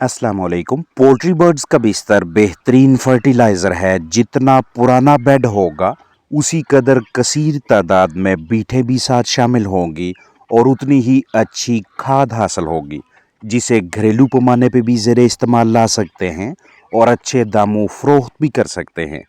अस्सलाम वालेकुम। Poultry birds का बिस्तर बेहतरीन फर्टिलाइज़र है। जितना पुराना बेड होगा उसी कदर कसीर तादाद में बीठे भी साथ शामिल होंगी और उतनी ही अच्छी खाद हासिल होगी, जिसे घरेलू पैमाने पे भी ज़ेरे इस्तेमाल ला सकते हैं और अच्छे दामों फ़रोख्त भी कर सकते हैं।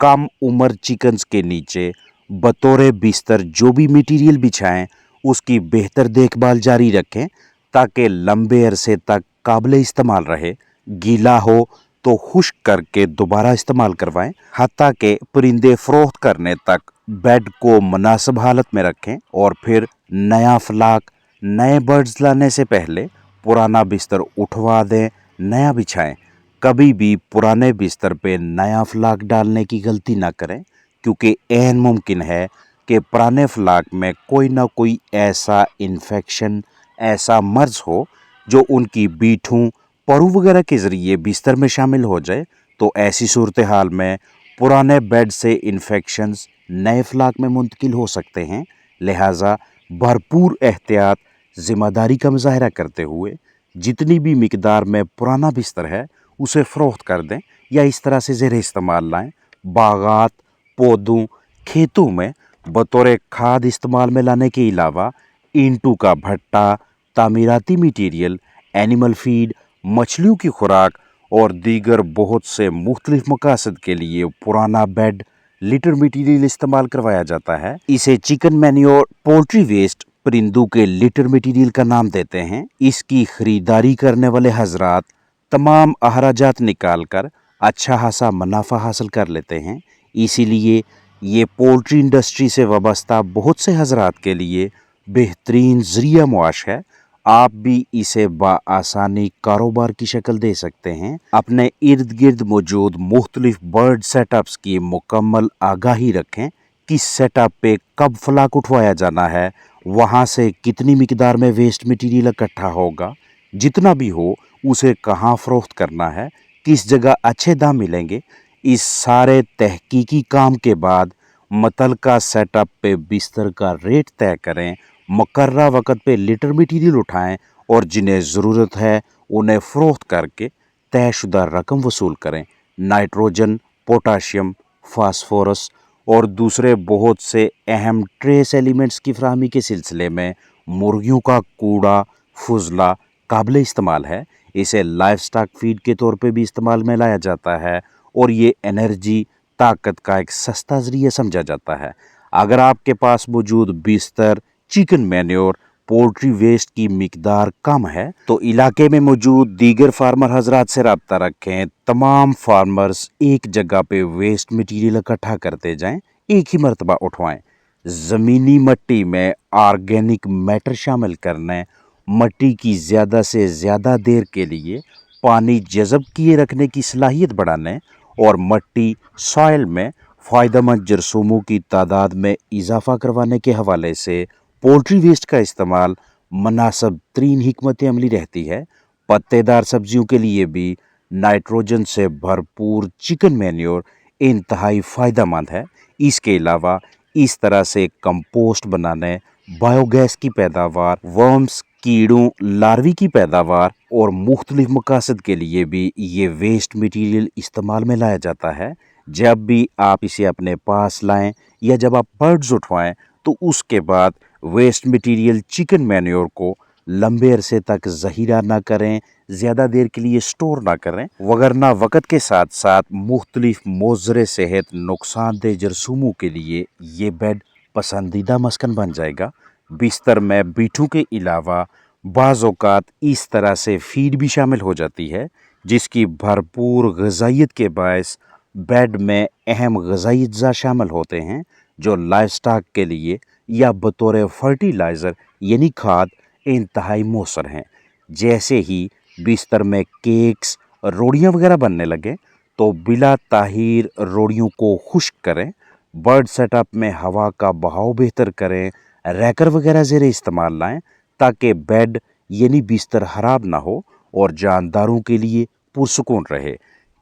कम उम्र चिकन्स के नीचे बतौर बिस्तर जो भी मटीरियल बिछाएं उसकी बेहतर देखभाल जारी रखें ताकि लंबे अरसे तक काबिल इस्तेमाल रहे। गीला हो तो खुश्क करके दोबारा इस्तेमाल करवाएं। हत्ता के परिंदे फ़रोख्त करने तक बेड को मुनासिब हालत में रखें और फिर नया फ्लाक नए बर्ड्स लाने से पहले पुराना बिस्तर उठवा दें, नया बिछाएं। कभी भी पुराने बिस्तर पे नया फ्लाक डालने की गलती ना करें, क्योंकि ऐन मुमकिन है कि पुराने फ्लाक में कोई ना कोई ऐसा इन्फेक्शन, ऐसा मर्ज हो जो उनकी बीठों, परू वगैरह के ज़रिए बिस्तर में शामिल हो जाए। तो ऐसी सूरत हाल में पुराने बेड से इन्फेक्शंस नए फ्लाक में मुंतकिल हो सकते हैं। लिहाजा भरपूर एहतियात, ज़िम्मेदारी का मुजाहरा करते हुए जितनी भी मिकदार में पुराना बिस्तर है उसे फ़रोख्त कर दें या इस तरह से ज़ेर इस्तेमाल लाएँ। बागात, पौधों, खेतों में बतौर खाद इस्तेमाल में लाने के अलावा ईंटों का भट्टा, तामीराती मटीरियल, एनिमल फीड, मछलियों की खुराक और दीगर बहुत से मुख्तलिफ मकासद के लिए पुराना बेड, लिटर मटीरियल इस्तेमाल करवाया जाता है। इसे चिकन मैन्योर, पोल्ट्री वेस्ट, परिंदों के लिटर मटीरियल का नाम देते हैं। इसकी खरीदारी करने वाले हजरात तमाम अखराजात निकाल कर अच्छा खासा मुनाफा हासिल कर लेते हैं। इसीलिए ये पोल्ट्री इंडस्ट्री से वाबस्ता बहुत से हजरात के लिए बेहतरीन ज़रिया मुआश है। आप भी इसे बआसानी कारोबार की शक्ल दे सकते हैं। अपने इर्द गिर्द मौजूद मुख्तलिफ बर्ड सेटअप्स की मुकम्मल आगाही रखें। किस सेटअप पे कब फ्लाक उठवाया जाना है, वहाँ से कितनी मिकदार में वेस्ट मटीरियल इकट्ठा होगा, जितना भी हो उसे कहाँ फ़रोख्त करना है, किस जगह अच्छे दाम मिलेंगे। इस सारे तहकीकी काम के बाद मुतलका सेटअप पे बिस्तर का रेट तय करें। मुकर्रा वक़्त पे लिटर मटीरियल उठाएं और जिन्हें ज़रूरत है उन्हें फ़रोख्त करके तयशुदा रकम वसूल करें। नाइट्रोजन, पोटाशियम, फास्फोरस और दूसरे बहुत से अहम ट्रेस एलिमेंट्स की फराहमी के सिलसिले में मुर्गियों का कूड़ा, फुजला काबिल इस्तेमाल है। इसे लाइफ स्टॉक फीड के तौर पे भी इस्तेमाल में लाया जाता है और ये एनर्जी, ताकत का एक सस्ता ज़रिया समझा जाता है। अगर आपके पास मौजूद बिस्तर, चिकन मैन्योर, पोल्ट्री वेस्ट की मिकदार कम है तो इलाके में मौजूद दीगर फार्मर हजरात से रब्ता रखें। तमाम फार्मर्स एक जगह पे वेस्ट मटीरियल इकट्ठा करते जाएं, एक ही मरतबा उठवाएं। ज़मीनी मिट्टी में ऑर्गेनिक मैटर शामिल करने, मिट्टी की ज़्यादा से ज़्यादा देर के लिए पानी जज़ब किए रखने की सलाहियत बढ़ाने और मिट्टी सॉइल में फ़ायदेमंद जरसूमों की तादाद में इजाफ़ा करवाने के हवाले से पोल्ट्री वेस्ट का इस्तेमाल मुनासिब तरीन हिकमत अमली रहती है। पत्तेदार सब्जियों के लिए भी नाइट्रोजन से भरपूर चिकन मैन्योर इंतहाई फ़ायदेमंद है। इसके अलावा इस तरह से कंपोस्ट बनाने, बायोगैस की पैदावार, वर्म्स, कीड़ों, लार्वी की पैदावार और मुख्तलिफ मकासद के लिए भी ये वेस्ट मटीरियल इस्तेमाल में लाया जाता है। जब भी आप इसे अपने पास लाएं या जब आप बर्ड्स उठवाएं तो उसके बाद वेस्ट मटीरियल चिकन मैन्योर को लंबे अरसे तक ज़हीरा ना करें, ज़्यादा देर के लिए स्टोर ना करें, वगरना वक़्त के साथ साथ मुख्तलिफ मोज़र सेहत नुकसानदेह जरसूमों के लिए ये बेड पसंदीदा मस्कन बन जाएगा। बिस्तर में बीठों के अलावा बाज़ औक़ात इस तरह से फीड भी शामिल हो जाती है जिसकी भरपूर ग़िज़ाइयत के बायस बेड में अहम ग़िज़ाई अज्जा शामिल होते हैं जो लाइफ स्टॉक के लिए या बतौर फर्टिलाइज़र यानी खाद इंतहाई मौसर हैं। जैसे ही बिस्तर में केक्स, रोटियां वगैरह बनने लगे तो बिला ताहीर रोटियों को खुश्क करें। बर्ड सेटअप में हवा का बहाव बेहतर करें। रैकर वगैरह ज़ेरे इस्तेमाल लाएं ताकि बेड यानी बिस्तर ख़राब ना हो और जानदारों के लिए पुरसुकून रहे,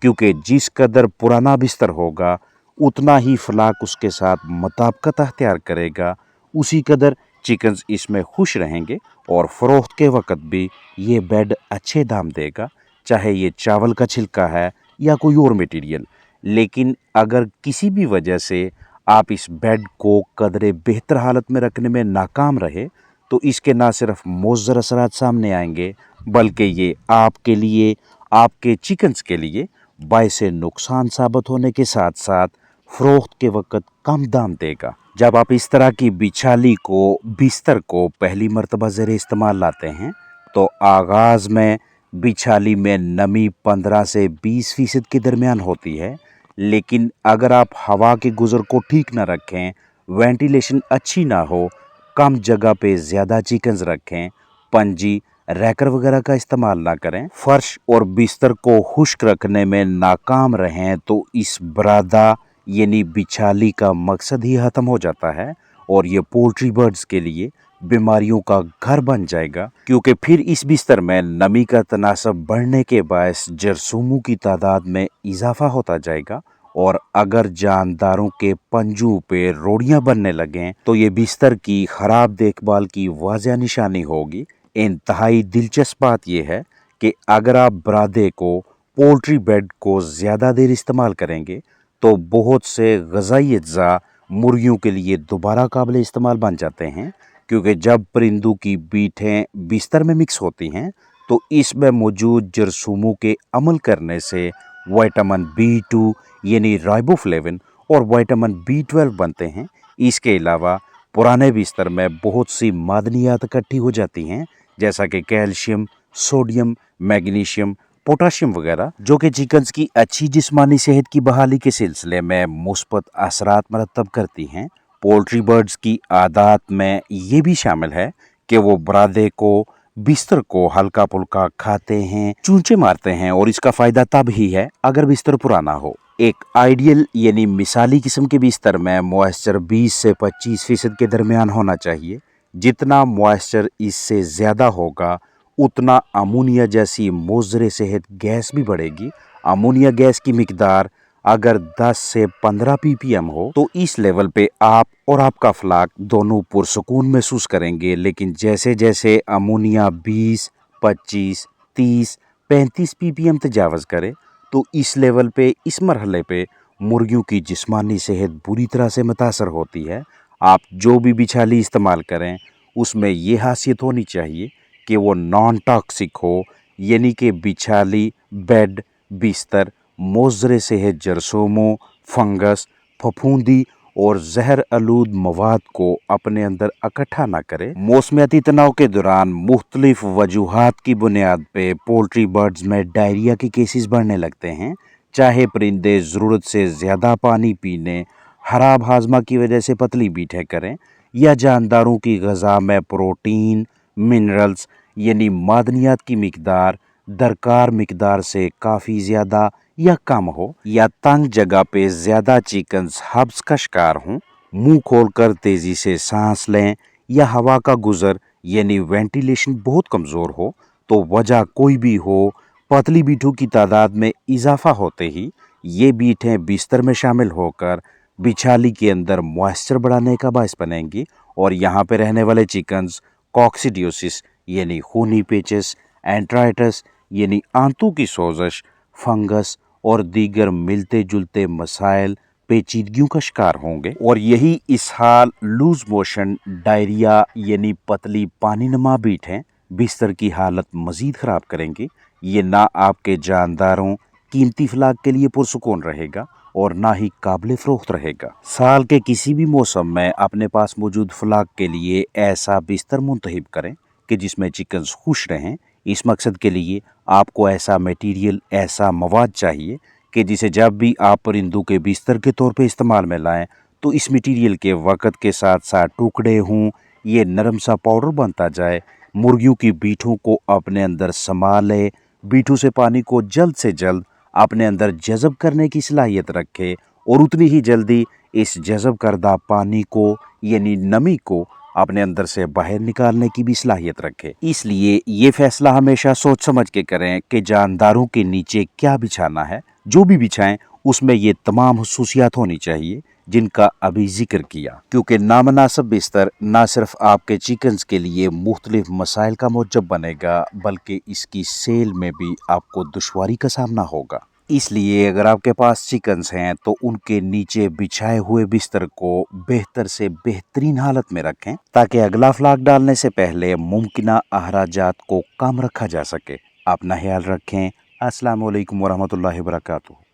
क्योंकि जिस कदर पुराना बिस्तर होगा उतना ही फ्लाक उसके साथ मुताबिकत अख्तियार करेगा, उसी कदर चिकन्स इसमें खुश रहेंगे और फ़रोख्त के वक़्त भी ये बेड अच्छे दाम देगा। चाहे ये चावल का छिलका है या कोई और मटेरियल। लेकिन अगर किसी भी वजह से आप इस बेड को कदरे बेहतर हालत में रखने में नाकाम रहे तो इसके ना सिर्फ मुज़र असरात सामने आएंगे बल्कि ये आपके लिए, आपके चिकन्स के लिए बाइसे नुकसान साबित होने के साथ साथ फ़रोख्त के वक़्त कम दाम देगा। जब आप इस तरह की बिछाली को, बिस्तर को पहली मर्तबा ज़ेरे इस्तेमाल लाते हैं तो आगाज़ में बिछाली में नमी 15 से 20% के दरमियान होती है। लेकिन अगर आप हवा के गुज़र को ठीक ना रखें, वेंटिलेशन अच्छी ना हो, कम जगह पे ज़्यादा चिकन्स रखें, पंजी, रैकर वगैरह का इस्तेमाल ना करें, फर्श और बिस्तर को खुश्क रखने में नाकाम रहें तो इस बरादा यानी बिछाली का मकसद ही ख़त्म हो जाता है और ये पोल्ट्री बर्ड्स के लिए बीमारियों का घर बन जाएगा, क्योंकि फिर इस बिस्तर में नमी का तनासब बढ़ने के बायस जरसूमों की तादाद में इजाफा होता जाएगा। और अगर जानदारों के पंजों पे रोड़ियां बनने लगें तो ये बिस्तर की खराब देखभाल की वाज़ह निशानी होगी। इंतहाई दिलचस्प बात यह है कि अगर आप बरादे को, पोल्ट्री बेड को ज़्यादा देर इस्तेमाल करेंगे तो बहुत से ग़िज़ाई अज्जा मुर्गियों के लिए दोबारा काबिल इस्तेमाल बन जाते हैं, क्योंकि जब परिंदों की बीटें बिस्तर में मिक्स होती हैं तो इसमें मौजूद जरसूमों के अमल करने से विटामिन B2 यानी राइबोफ्लेविन और विटामिन B12 बनते हैं। इसके अलावा पुराने बिस्तर में बहुत सी मादनियात इकट्ठी हो जाती हैं, जैसा कि कैल्शियम, सोडियम, मैग्नीशियम, पोटाशियम वगैरह, जो कि चिकन्स की अच्छी जिस्मानी सेहत की बहाली के सिलसिले में मुस्बत असरात मरतब करती हैं। पोल्ट्री बर्ड्स की आदत में ये भी शामिल है कि वो बरादे को, बिस्तर को हल्का फुल्का खाते हैं, चूंचे मारते हैं और इसका फ़ायदा तब ही है अगर बिस्तर पुराना हो। एक आइडियल यानी मिसाली किस्म के बिस्तर में मॉइस्चर 20 से 25% के दरमियान होना चाहिए। जितना मॉइस्चर इससे ज़्यादा होगा उतना अमोनिया जैसी मुज़र सेहत गैस भी बढ़ेगी। अमोनिया गैस की मिकदार अगर 10 से 15 ppm हो तो इस लेवल पे आप और आपका फ्लाक दोनों पुरसुकून महसूस करेंगे। लेकिन जैसे जैसे अमोनिया 20, 25, 30, 35 ppm तजावज़ करे तो इस लेवल पे, इस मरहले पे मुर्गियों की जिस्मानी सेहत बुरी तरह से मुतासर होती है। आप जो भी बिछाली इस्तेमाल करें उसमें ये खासियत होनी चाहिए कि वो नॉन टॉक्सिक हो, यानी कि बिछाली, बेड, बिस्तर मुज़र सेहत जरसूमों, फंगस, फफूंदी और जहर आलूद मवाद को अपने अंदर इकट्ठा ना करे। मौसमियाती तनाव के दौरान मुख्तलिफ वजूहात की बुनियाद पे पोल्ट्री बर्ड्स में डायरिया के केसेस बढ़ने लगते हैं, चाहे परिंदे ज़रूरत से ज़्यादा पानी पीने, खराब हाजमा की वजह से पतली बीटें करें, या जानदारों की ग़िज़ा में प्रोटीन, मिनरल्स यानी मादनियात की मिकदार दरकार मिकदार से काफ़ी ज़्यादा या कम हो, या तंग जगह पे ज़्यादा चिकन्स हब्स का शिकार हों, मुंह खोलकर तेज़ी से सांस लें, या हवा का गुज़र यानी वेंटिलेशन बहुत कमज़ोर हो, तो वजह कोई भी हो, पतली बीठों की तादाद में इजाफा होते ही ये बीटें बिस्तर में शामिल होकर बिछाली के अंदर मॉइस्चर बढ़ाने का बायस बनेंगी और यहाँ पे रहने वाले चिकन्स कॉक्सिडियोसिस यानी खूनी पेचिस, एंट्राइटिस यानी आंतों की सोजश, फंगस और दीगर मिलते जुलते मसाइल, पेचीदगियों का शिकार होंगे। और यही इसहाल, लूज मोशन, डायरिया यानी पतली पानी नमा बीटें बिस्तर की हालत मज़ीद ख़राब करेंगी। ये ना आपके जानदारों, कीमती फ्लाक के लिए पुरसुकून रहेगा और ना ही काबिल फ़रोख्त रहेगा। साल के किसी भी मौसम में अपने पास मौजूद फ्लाक के लिए ऐसा बिस्तर मुंतखब करें कि जिसमें चिकन्स खुश रहें। इस मकसद के लिए आपको ऐसा मटेरियल, ऐसा मवाद चाहिए कि जिसे जब भी आप परिंदों के बिस्तर के तौर पे इस्तेमाल में लाएं तो इस मटेरियल के वक़्त के साथ साथ टुकड़े हों, ये नरम सा पाउडर बनता जाए, मुर्गियों की बीठों को अपने अंदर संभाले, बीठों से पानी को जल्द से जल्द अपने अंदर जज़ब करने की सलाहियत रखे और उतनी ही जल्दी इस जज़ब करदा पानी को यानी नमी को अपने अंदर से बाहर निकालने की भी सलाहियत रखे। इसलिए ये फैसला हमेशा सोच समझ के करें कि जानदारों के नीचे क्या बिछाना है। जो भी बिछाएं उसमें ये तमाम हुसूसियात होनी चाहिए جن کا ابھی ذکر کیا، کیونکہ نامناسب بستر نہ صرف آپ کے چکنز کے لیے مختلف مسائل کا موجب بنے گا بلکہ اس کی سیل میں بھی آپ کو دشواری کا سامنا ہوگا۔ اس لیے اگر آپ کے پاس چکنز ہیں تو ان کے نیچے بچھائے ہوئے بستر کو بہتر سے بہترین حالت میں رکھیں تاکہ اگلا فلاگ ڈالنے سے پہلے ممکنہ اخراجات کو کم رکھا جا سکے۔ اپنا خیال رکھیں۔ السلام علیکم ورحمۃ اللہ وبرکاتہ۔